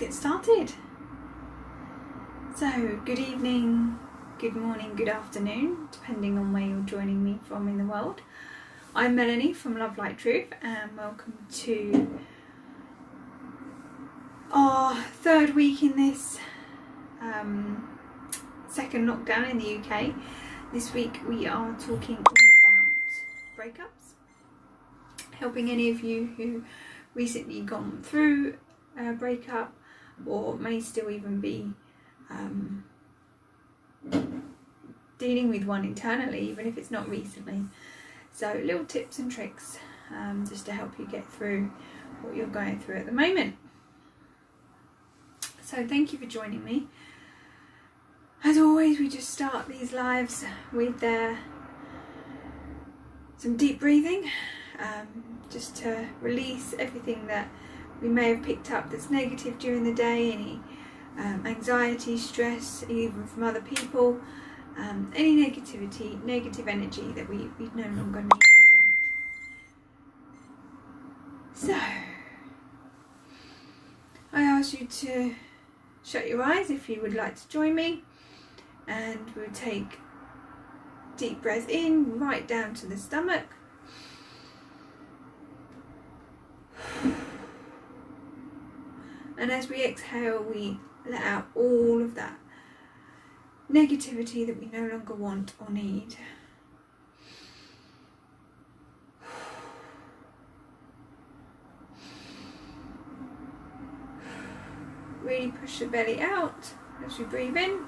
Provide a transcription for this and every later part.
get started. So, good evening, good morning, good afternoon, depending on where you're joining me from in the world. I'm Melanie from Love Light Truth, and welcome to our third week in this second lockdown in the UK. This week we are talking all about breakups, helping any of you who recently gone through a breakup or may still even be dealing with one internally, even if it's not recently. So little tips and tricks just to help you get through what you're going through at the moment. So thank you for joining me. As always, we just start these lives with some deep breathing, just to release everything that we may have picked up that's negative during the day, any anxiety, stress, even from other people, any negative energy that we no longer need or want. So, I ask you to shut your eyes if you would like to join me, and we'll take deep breath in, right down to the stomach. And as we exhale, we let out all of that negativity that we no longer want or need. Really push the belly out as we breathe in.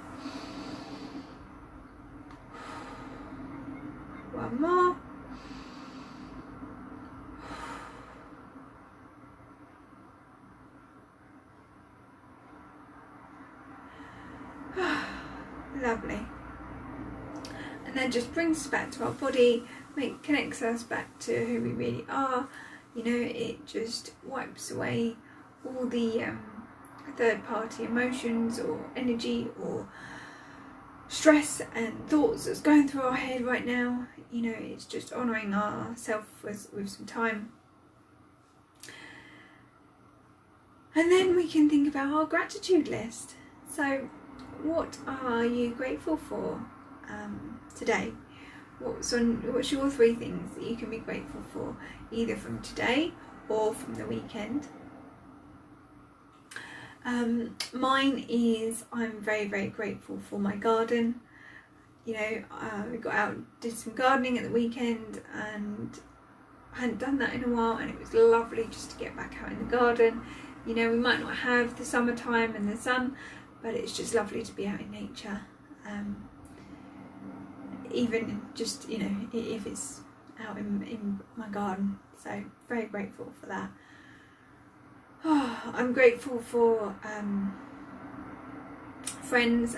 One more. Lovely. And then just brings us back to our body, connects us back to who we really are. You know, it just wipes away all the third party emotions or energy or stress and thoughts that's going through our head right now. You know, it's just honouring ourselves with some time. And then we can think about our gratitude list. So what are you grateful for today? What's your 3 things that you can be grateful for, either from today or from the weekend? Mine is, I'm very, very grateful for my garden. You know, we got out, did some gardening at the weekend, and I hadn't done that in a while, and it was lovely just to get back out in the garden. You know, we might not have the summertime and the sun, but it's just lovely to be out in nature. Even just, you know, if it's out in my garden. So very grateful for that. Oh, I'm grateful for friends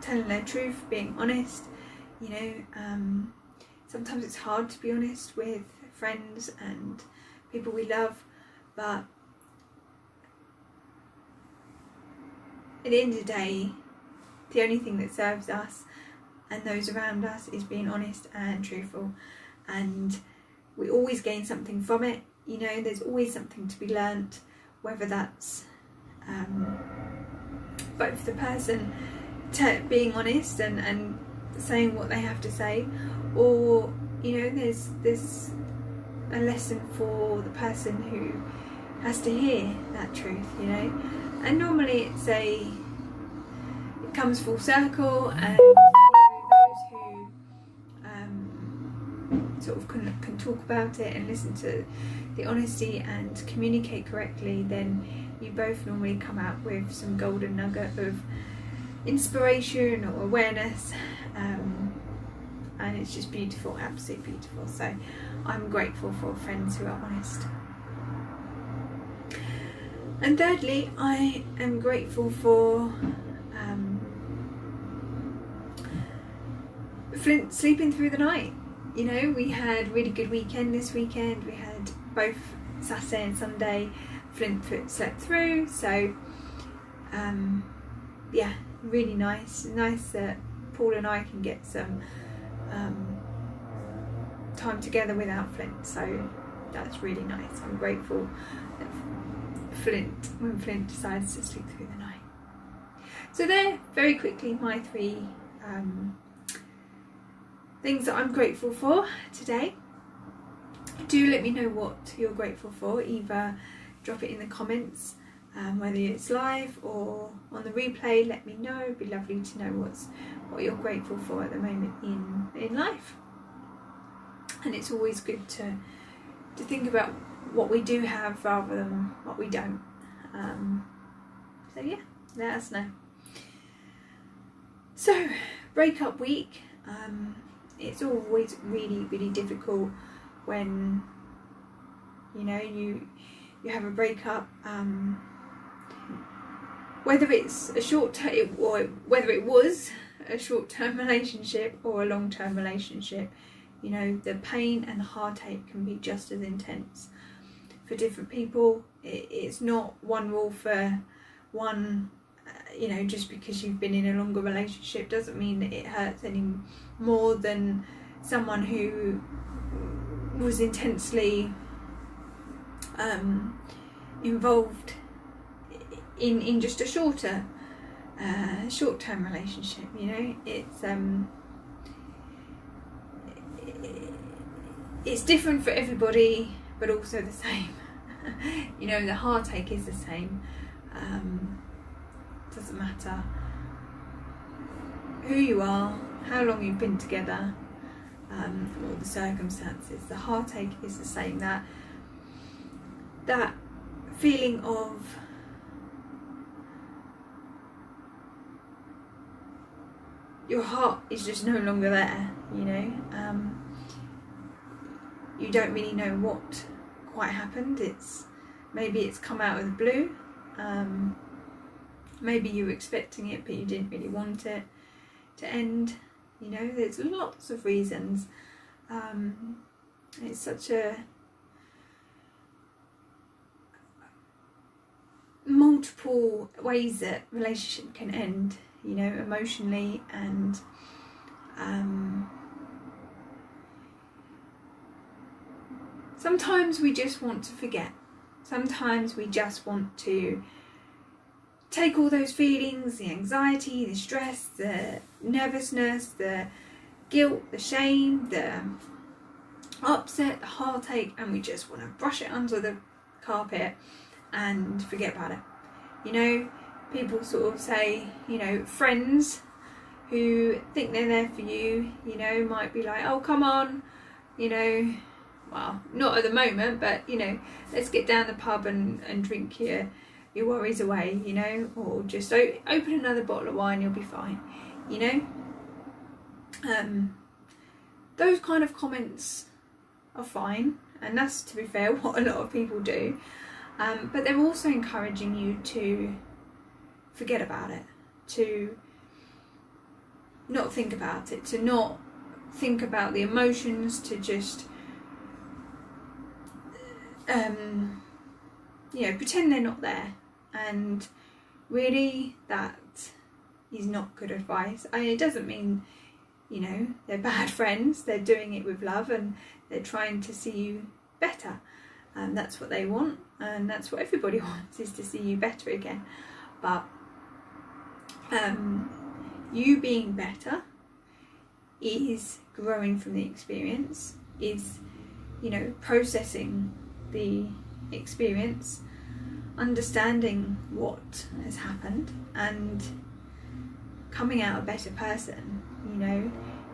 telling their truth, being honest. You know, sometimes it's hard to be honest with friends and people we love, but at the end of the day, the only thing that serves us and those around us is being honest and truthful, and we always gain something from it. You know, there's always something to be learnt, whether that's both the person being honest and saying what they have to say, or, you know, there's a lesson for the person who has to hear that truth, you know. And normally it comes full circle, and you know, those who sort of can talk about it and listen to the honesty and communicate correctly, then you both normally come out with some golden nugget of inspiration or awareness, and it's just beautiful, absolutely beautiful. So I'm grateful for friends who are honest. And thirdly, I am grateful for Flint sleeping through the night. You know, we had a really good weekend this weekend. We had both Saturday and Sunday. Flint slept through, so yeah, really nice that Paul and I can get some time together without Flint. So that's really nice. I'm grateful that when Flint decides to sleep through the night. So there, very quickly, my 3 things that I'm grateful for today. Do let me know what you're grateful for. Either drop it in the comments, whether it's live or on the replay. Let me know. It'd be lovely to know what you're grateful for at the moment in life. And it's always good to think about what we do have rather than what we don't. So yeah, let us know. So, breakup week. It's always really, really difficult when you have a breakup. Whether it's a short-term or whether it was a short-term relationship or a long-term relationship, the pain and heartache can be just as intense for different people. It's not one rule for one. Just because you've been in a longer relationship doesn't mean that it hurts any more than someone who was intensely involved in just a short-term relationship. It's different for everybody, but also the same. The heartache is the same. Doesn't matter who you are, how long you've been together, or the circumstances. The heartache is the same. That feeling of your heart is just no longer there. You don't really know what quite happened. Maybe it's come out of the blue. Maybe you were expecting it, but you didn't really want it to end. There's lots of reasons. It's such a multiple ways that relationship can end, emotionally, and sometimes we just want to forget. Sometimes we just want to take all those feelings, the anxiety, the stress, the nervousness, the guilt, the shame, the upset, the heartache, and we just want to brush it under the carpet and forget about it. People sort of say, friends who think they're there for you, might be like, oh, come on, well, not at the moment, but, let's get down the pub and drink your worries away, or just open another bottle of wine, you'll be fine, Those kind of comments are fine, and that's, to be fair, what a lot of people do, but they're also encouraging you to forget about it, to not think about it, to not think about the emotions, to just pretend they're not there. And really, that is not good advice. It doesn't mean, they're bad friends. They're doing it with love, and they're trying to see you better. And that's what they want, and that's what everybody wants, is to see you better again. But you being better is growing from the experience, is, processing the experience, understanding what has happened, and coming out a better person.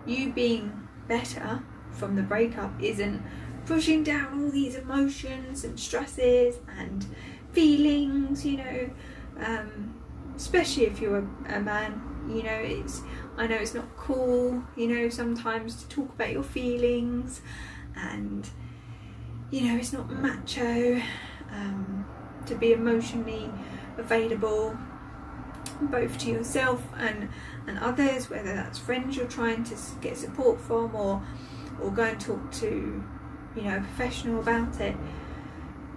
You being better from the breakup isn't pushing down all these emotions and stresses and feelings, especially if you're a man. I know it's not cool, sometimes to talk about your feelings, and it's not macho to be emotionally available, both to yourself and others, whether that's friends you're trying to get support from, or go and talk to a professional about it.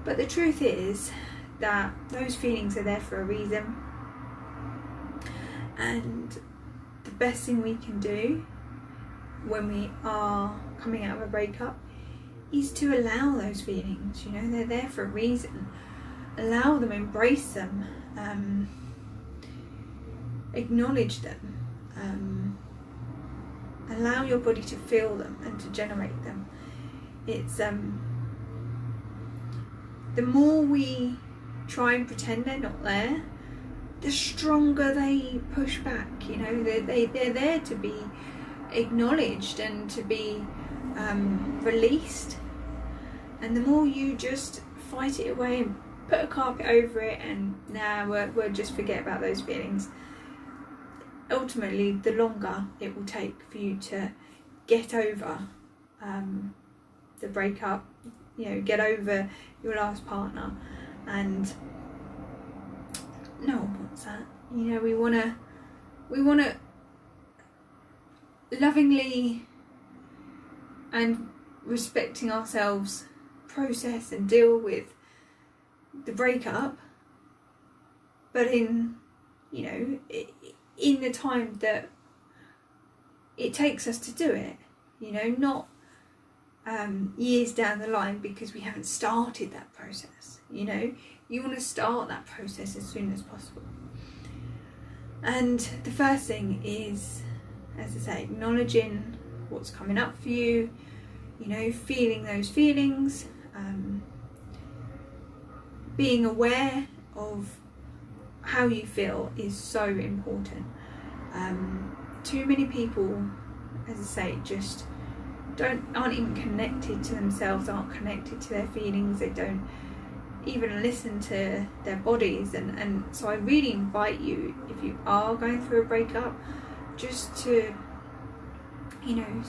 But the truth is that those feelings are there for a reason, and the best thing we can do when we are coming out of a breakup is to allow those feelings. You know, they're there for a reason. Allow them, embrace them, acknowledge them, allow your body to feel them and to generate them. It's the more we try and pretend they're not there, the stronger they push back. You know, they're there to be acknowledged and to be released. And the more you just fight it away and put a carpet over it and we'll just forget about those feelings, ultimately the longer it will take for you to get over the breakup, you know, get over your last partner. And no one wants that. You know, we want to lovingly and respecting ourselves process and deal with the breakup, but in, you know, in the time that it takes us to do it, you know, not years down the line because we haven't started that process. You know, you want to start that process as soon as possible. And the first thing is, as I say, acknowledging what's coming up for you, you know, feeling those feelings, being aware of how you feel is so important. Too many people, as I say, just aren't even connected to themselves, aren't connected to their feelings. They don't even listen to their bodies, and so I really invite you, if you are going through a breakup, just to, you know,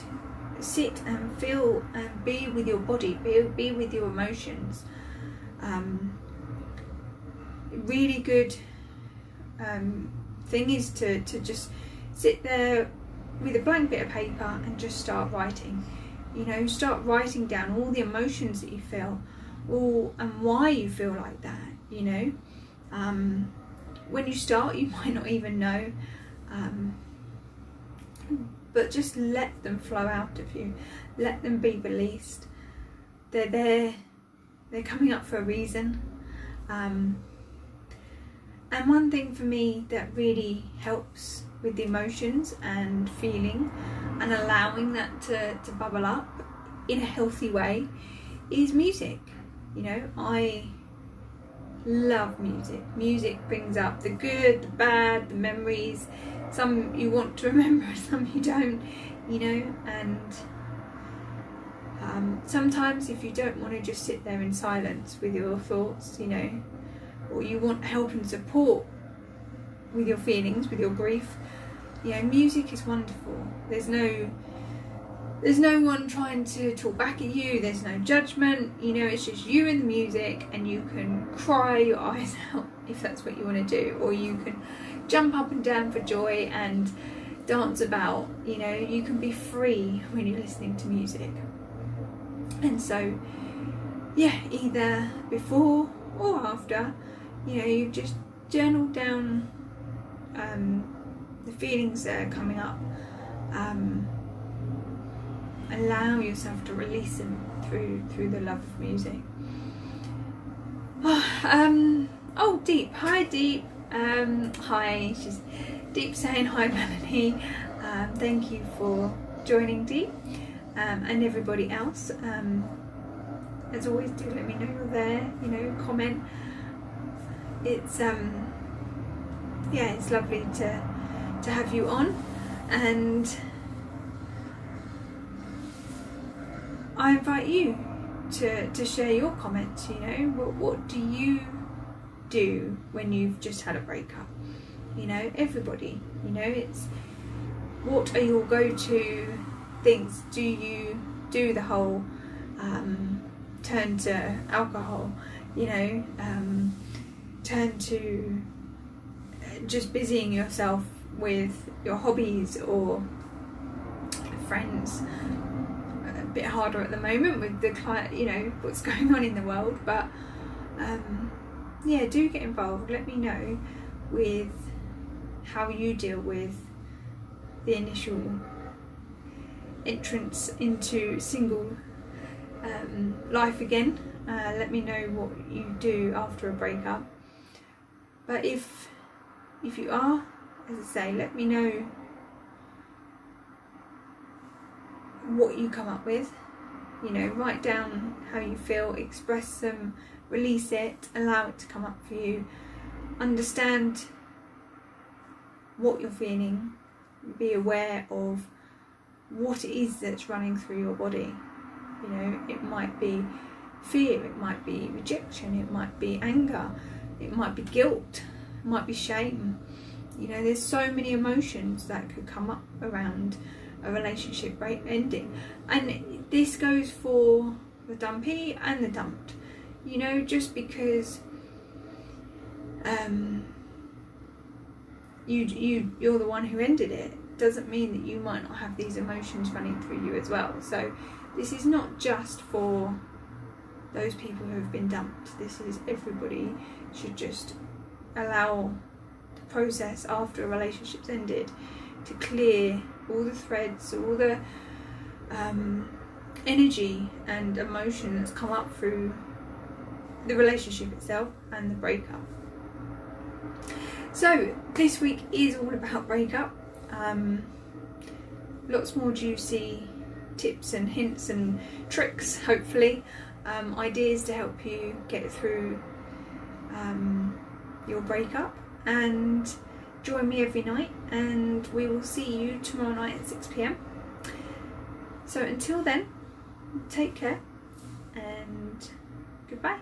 sit and feel and be with your body, be with your emotions. Really good thing is to just sit there with a blank bit of paper and just start writing. You know, start writing down all the emotions that you feel, and why you feel like that. You know, when you start, you might not even know, but just let them flow out of you. Let them be released. They're there. They're coming up for a reason. And one thing for me that really helps with the emotions and feeling and allowing that to bubble up in a healthy way is music. You know, I love music. Music brings up the good, the bad, the memories. Some you want to remember, some you don't, you know, and sometimes if you don't want to just sit there in silence with your thoughts, you know, or you want help and support with your feelings, with your grief, you know, music is wonderful. There's no one trying to talk back at you, there's no judgment, you know, it's just you and the music, and you can cry your eyes out if that's what you want to do, or you can jump up and down for joy and dance about, you know, you can be free when you're listening to music. And so, yeah, either before or after, you know, you just journal down the feelings that are coming up. Allow yourself to release them through the love of music. Oh, Deep. Hi, Deep. Hi. She's Deep saying hi, Melanie. Thank you for joining, Deep. And everybody else. As always, do let me know you're there. You know, comment. It's yeah, it's lovely to have you on, and I invite you to share your comments. You know, what do you do when you've just had a breakup? You know, everybody. You know, it's what are your go-to things? Do you do the whole turn to alcohol? You know, turn to just busying yourself with your hobbies or friends. A bit harder at the moment with the you know, what's going on in the world, but yeah, do get involved. Let me know with how you deal with the initial entrance into life again. Let me know what you do after a breakup. But if you are, as I say, let me know what you come up with. You know, write down how you feel, express them, release it, allow it to come up for you. Understand what you're feeling. Be aware of what it is that's running through your body. You know, it might be fear, it might be rejection, it might be anger, it might be guilt, it might be shame. You know, there's so many emotions that could come up around a relationship ending, and this goes for the dumpy and the dumped. You know, just because you're the one who ended it doesn't mean that you might not have these emotions running through you as well. So this is not just for those people who have been dumped. This is everybody should just allow the process after a relationship's ended to clear all the threads, all the energy and emotion that's come up through the relationship itself and the breakup. So this week is all about breakup. Lots more juicy tips and hints and tricks, hopefully, ideas to help you get through your breakup. And join me every night, and we will see you tomorrow night at 6 p.m. So until then, take care and goodbye.